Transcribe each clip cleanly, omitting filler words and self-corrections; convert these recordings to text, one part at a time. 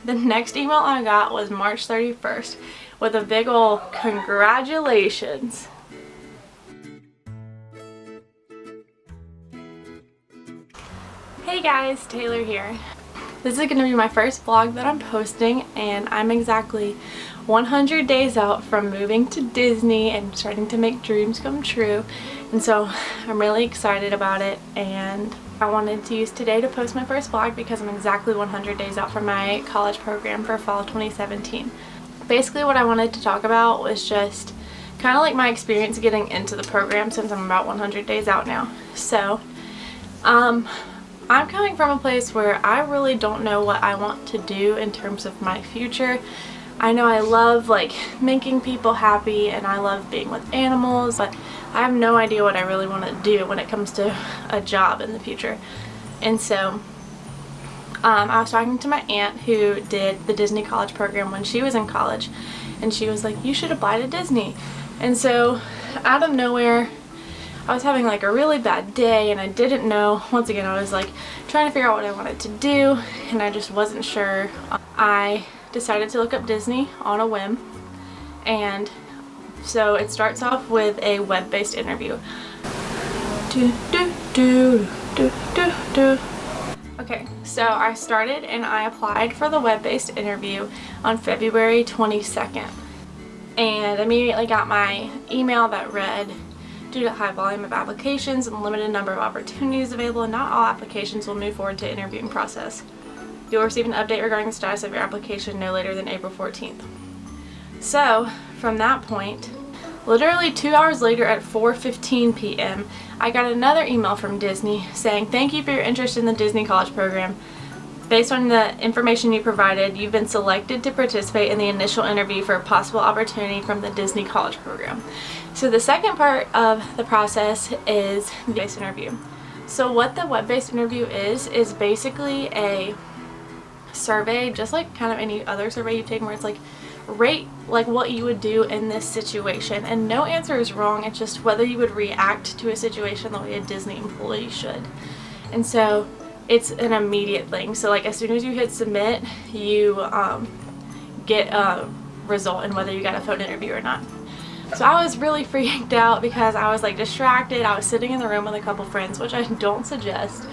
The next email I got was March 31st with a big ol' congratulations. Hey guys, Taylor here. This is going to be my first vlog that I'm posting, and I'm exactly 100 days out from moving to Disney and starting to make dreams come true. And so I'm really excited about it, and I wanted to use today to post my first vlog because I'm exactly 100 days out from my college program for fall 2017. Basically what I wanted to talk about was just kind of like my experience getting into the program since I'm about 100 days out now. So I'm coming from a place where I really don't know what I want to do in terms of my future. I know I love like making people happy and I love being with animals, but I have no idea what I really want to do when it comes to a job in the future. And so I was talking to my aunt who did the Disney college program when she was in college, and she was like, you should apply to Disney. And so out of nowhere, I was having like a really bad day and I didn't know. Once again, I was like trying to figure out what I wanted to do and I just wasn't sure. I decided to look up Disney on a whim, and so it starts off with a web-based interview. Okay, so I started and I applied for the web-based interview on February 22nd, and immediately got my email that read, due to high volume of applications and limited number of opportunities available, not all applications will move forward to interviewing process. You'll receive an update regarding the status of your application no later than April 14th. So from that point, literally 2 hours later at 4:15 p.m., I got another email from Disney saying, thank you for your interest in the Disney college program. Based on the information you provided, you've been selected to participate in the initial interview for a possible opportunity from the Disney college program. So the second part of the process is the web-based interview. So what the web-based interview is basically a survey, just like kind of any other survey you've taken, where it's like, rate like what you would do in this situation, and no answer is wrong. It's just whether you would react to a situation the way a Disney employee should. And so it's an immediate thing. So like as soon as you hit submit, you get a result in whether you got a phone interview or not. So I was really freaked out because I was like distracted. I was sitting in the room with a couple friends, which I don't suggest,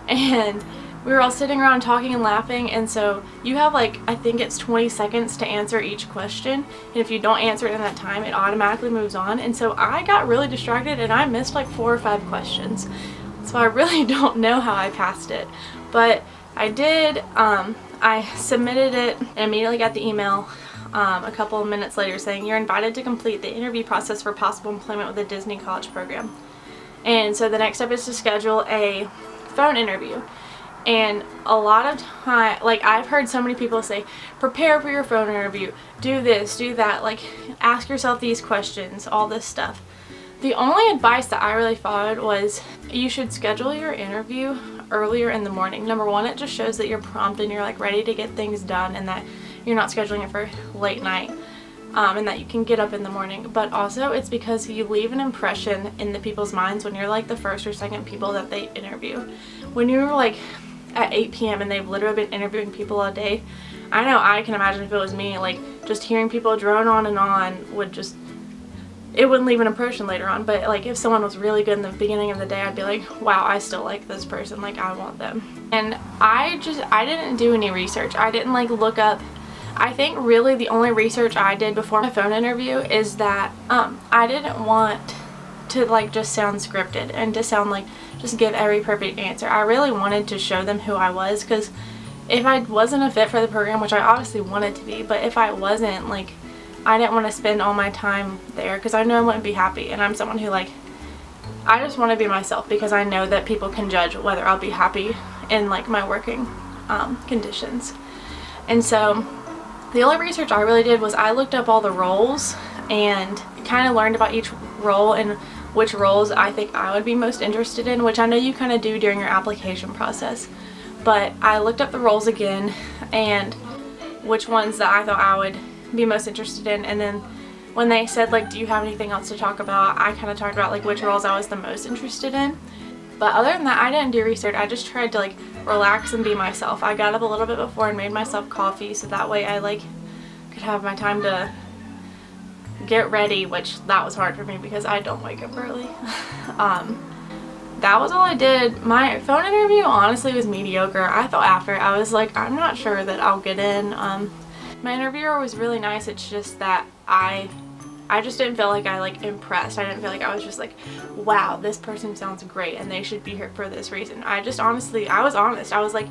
and we were all sitting around talking and laughing. And so you have like, I think it's 20 seconds to answer each question, and if you don't answer it in that time, it automatically moves on. And so I got really distracted and I missed like 4 or 5 questions. So I really don't know how I passed it, but I did. I submitted it and immediately got the email a couple of minutes later saying, you're invited to complete the interview process for possible employment with the Disney college program. And so the next step is to schedule a phone interview. And a lot of time, like I've heard so many people say, prepare for your phone interview, do this, do that, like ask yourself these questions, all this stuff. The only advice that I really followed was you should schedule your interview earlier in the morning. Number one, it just shows that you're prompt and you're like ready to get things done, and that you're not scheduling it for late night, and that you can get up in the morning. But also it's because you leave an impression in the people's minds when you're like the first or second people that they interview. When you're like at 8 p.m. and they've literally been interviewing people all day, I know I can imagine if it was me, like just hearing people drone on and on would just, it wouldn't leave an impression later on. But like if someone was really good in the beginning of the day, I'd be like, wow, I still like this person, like I want them. And I didn't do any research. I didn't like look up. I think really the only research I did before my phone interview is that I didn't want to like just sound scripted and to sound like just give every perfect answer. I really wanted to show them who I was, because if I wasn't a fit for the program, which I obviously wanted to be, but if I wasn't, like I didn't want to spend all my time there because I know I wouldn't be happy. And I'm someone who like, I just want to be myself because I know that people can judge whether I'll be happy in like my working conditions. And so the only research I really did was I looked up all the roles and kind of learned about each role and which roles I think I would be most interested in, which I know you kind of do during your application process. But I looked up the roles again and which ones that I thought I would be most interested in, and then when they said like, do you have anything else to talk about, I kind of talked about like which roles I was the most interested in. But other than that, I didn't do research. I just tried to like relax and be myself. I got up a little bit before and made myself coffee so that way I like could have my time to get ready, which that was hard for me because I don't wake up early. That was all I did. My phone interview honestly was mediocre. I thought after I was like, I'm not sure that I'll get in. My interviewer was really nice. It's just that I just didn't feel like I like impressed. I didn't feel like I was just like, wow, this person sounds great and they should be here for this reason. I was honest. I was like,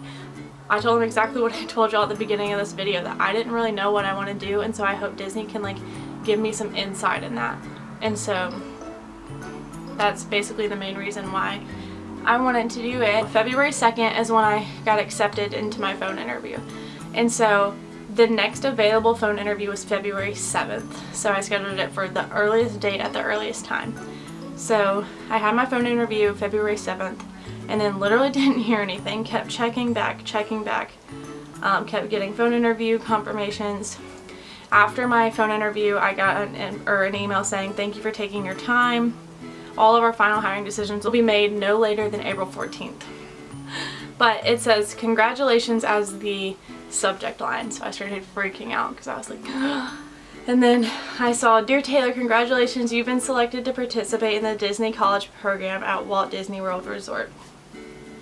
I told them exactly what I told y'all at the beginning of this video, that I didn't really know what I want to do, and so I hope Disney can like give me some insight in that. And so that's basically the main reason why I wanted to do it. February 2nd is when I got accepted into my phone interview. And so the next available phone interview was February 7th. So I scheduled it for the earliest date at the earliest time. So I had my phone interview February 7th and then literally didn't hear anything. Kept checking back. Kept getting phone interview confirmations. After my phone interview, I got an email saying, thank you for taking your time. All of our final hiring decisions will be made no later than April 14th. But it says, congratulations as the subject line. So I started freaking out because I was like, and then I saw, Dear Taylor, congratulations, you've been selected to participate in the Disney College program at Walt Disney World Resort.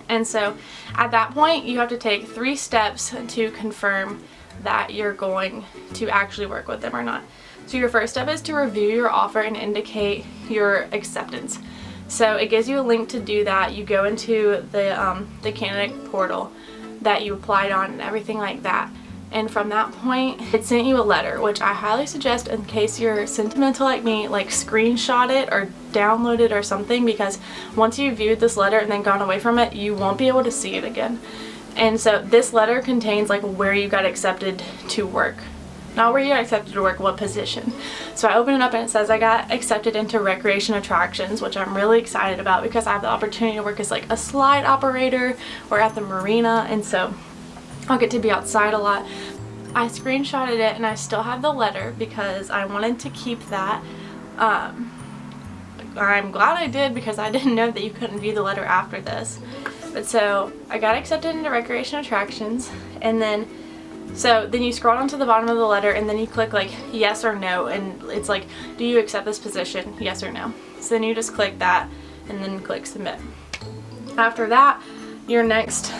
And so at that point, you have to take 3 steps to confirm that you're going to actually work with them or not. So your first step is to review your offer and indicate your acceptance. So it gives you a link to do that. You go into the candidate portal that you applied on and everything like that. And from that point, it sent you a letter, which I highly suggest in case you're sentimental like me, like screenshot it or download it or something, because once you viewed this letter and then gone away from it, you won't be able to see it again. And so this letter contains like where you got accepted to work. Not where you got accepted to work, what position. So I open it up and it says I got accepted into recreation attractions, which I'm really excited about because I have the opportunity to work as like a slide operator or at the marina, and so I'll get to be outside a lot. I screenshotted it and I still have the letter because I wanted to keep that. I'm glad I did because I didn't know that you couldn't view the letter after this. But so I got accepted into recreation attractions, and then you scroll down to the bottom of the letter and then you click like yes or no, and it's like, do you accept this position, yes or no. So then you just click that and then click submit. After that, your next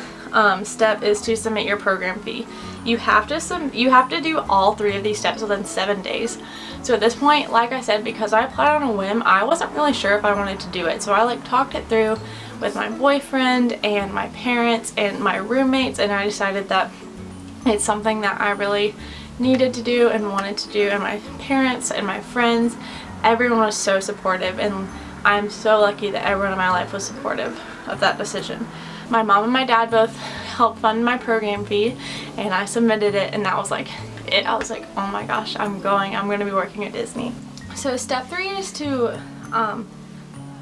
step is to submit your program fee. You have to do all 3 of these steps within 7 days. So at this point, like I said, because I applied on a whim, I wasn't really sure if I wanted to do it. So I like talked it through with my boyfriend and my parents and my roommates, and I decided that it's something that I really needed to do and wanted to do. And my parents and my friends, everyone was so supportive, and I'm so lucky that everyone in my life was supportive of that decision. My mom and my dad both helped fund my program fee, and I submitted it, and that was like it. I was like, oh my gosh, I'm going to be working at Disney. So step 3 is to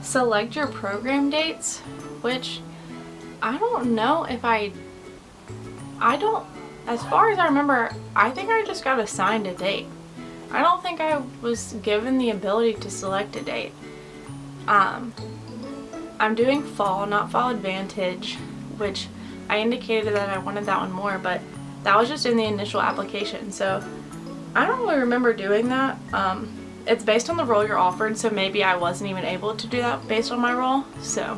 select your program dates, which I don't know if as far as I remember, I think I just got assigned a date. I don't think I was given the ability to select a date. I'm doing fall, not fall advantage, which I indicated that I wanted that one more, but that was just in the initial application. So I don't really remember doing that. It's based on the role you're offered, so maybe I wasn't even able to do that based on my role. So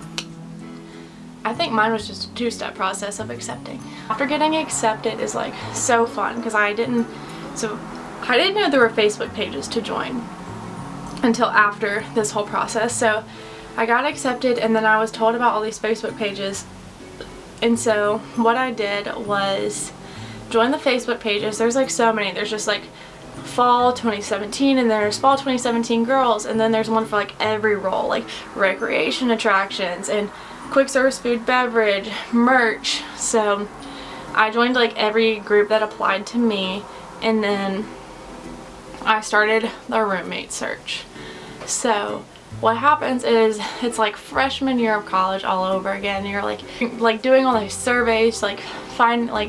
I think mine was just a 2-step process of accepting. After getting accepted is like so fun because I didn't know there were Facebook pages to join until after this whole process. So I got accepted and then I was told about all these Facebook pages, and so what I did was join the Facebook pages. There's like so many. There's just like fall 2017, and there's fall 2017 girls, and then there's one for like every role, like recreation attractions and quick service food beverage, merch. So I joined like every group that applied to me, and then I started the roommate search. So what happens is it's like freshman year of college all over again. You're like doing all these surveys, like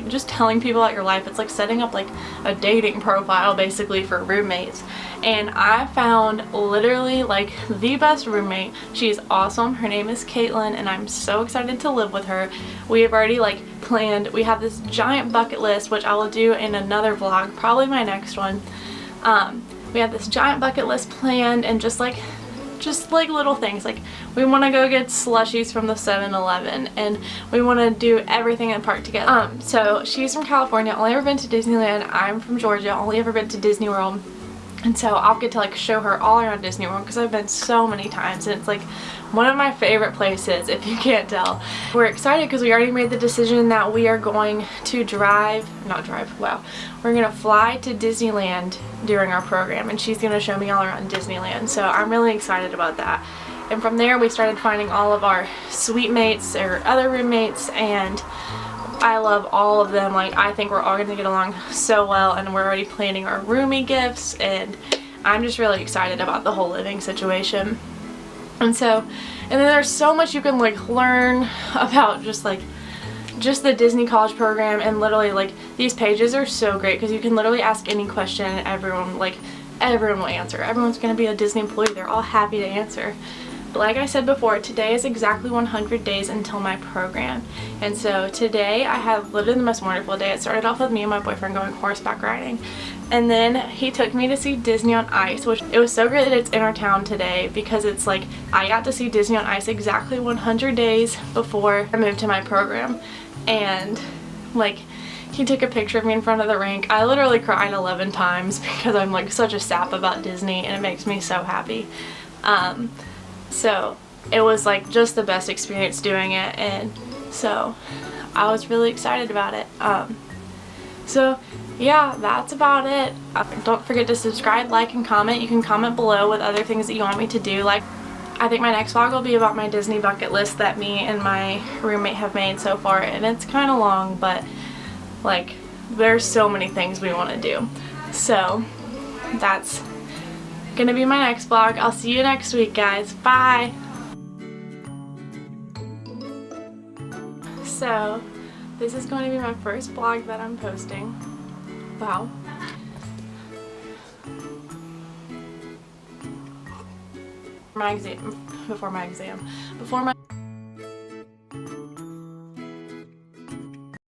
just telling people about your life. It's like setting up like a dating profile basically for roommates. And I found literally like the best roommate. She's awesome. Her name is Caitlin, and I'm so excited to live with her. We have already like planned. We have this giant bucket list, which I will do in another vlog, probably my next one. We have this giant bucket list planned, and just like little things, like we want to go get slushies from the 7-Eleven, and we want to do everything in the park together. So she's from California, only ever been to Disneyland. I'm from Georgia, only ever been to Disney World. And so I'll get to like show her all around Disney World because I've been so many times, and it's like one of my favorite places, if you can't tell. We're excited because we already made the decision that we are going to we're gonna fly to Disneyland during our program, and she's gonna show me all around Disneyland. So I'm really excited about that. And from there we started finding all of our suite mates or other roommates, and I love all of them. Like, I think we're all going to get along so well, and we're already planning our roomie gifts, and I'm just really excited about the whole living situation. And then there's so much you can like learn about just the Disney College program, and literally like these pages are so great because you can literally ask any question and everyone will answer. Everyone's going to be a Disney employee. They're all happy to answer. Like I said before, today is exactly 100 days until my program. And so today I have lived in the most wonderful day. It started off with me and my boyfriend going horseback riding. And then he took me to see Disney on Ice, which it was so great that it's in our town today, because it's like I got to see Disney on Ice exactly 100 days before I moved to my program. And like, he took a picture of me in front of the rink. I literally cried 11 times because I'm like such a sap about Disney, and it makes me so happy. So it was like just the best experience doing it, and so I was really excited about it. So yeah, that's about it. Don't forget to subscribe, like, and comment. You can comment below with other things that you want me to do. Like, I think my next vlog will be about my Disney bucket list that me and my roommate have made so far, and it's kind of long, but like there's so many things we want to do. So that's gonna be my next vlog. I'll see you next week, guys. Bye. So this is going to be my first vlog that I'm posting. Wow. Before my